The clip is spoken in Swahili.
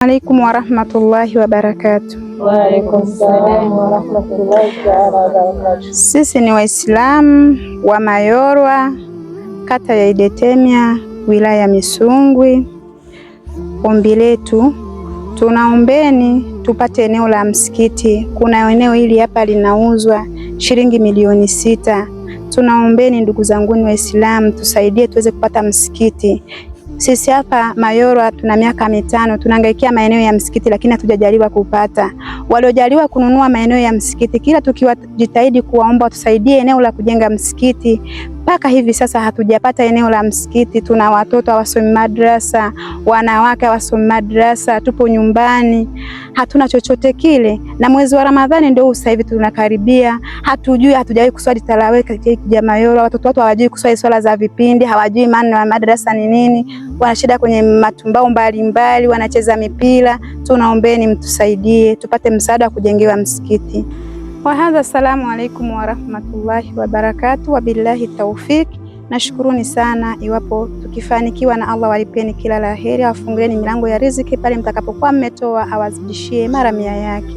Alaikum warahmatullahi wabarakatuh. Wa alaikum salam warahmatullahi wabarakatuh. Sisi ni Waislamu wa Mayorwa, kata ya Idetemya, wilaya Misungwi. Ombi letu, tunaombeni tupate eneo la msikiti. Kuna eneo hili hapa linauzwa shilingi milioni 6. Tunaombeni ndugu zanguni Waislamu, tusaidie tuweze kupata msikiti. Sisi hapa Mayorwa tuna miaka 5 tunahangaikia maeneo ya msikiti, lakini hatujajaliwa kupata. Waliojaliwa kununua maeneo ya msikiti, kila tukiwajitahidi kuwaomba tusaidie eneo la kujenga msikiti, mpaka hivi sasa hatujapata eneo la msikiti. Tuna watoto hawasomi madrasa, wanawake hawasomi madrasa, tupo nyumbani, hatuna chochote kile. Na mwezi wa Ramadhani ndio sasa hivi tunakaribia, hatujawahi kuswali tarawih katika Mayorwa. Watoto wetu hawajui kuswali swala za vipindi, hawajui maana ya madrasa ni nini, wanashida kwenye matumbao mbalimbali, wanacheza mipira. Tunaombeni mtusaidie tupate msaada wa kujengewa msikiti. Wa hadha, assalamu alaikum warahmatullahi wabarakatuh, wabillahi tawfik. Nashukuruni sana. Iwapo tukifanikiwa na Allah walipeni kila la heri, awafungulieni milango ya riziki pale mtakapokuwa mmetoa, awazidishie mara 100 yake.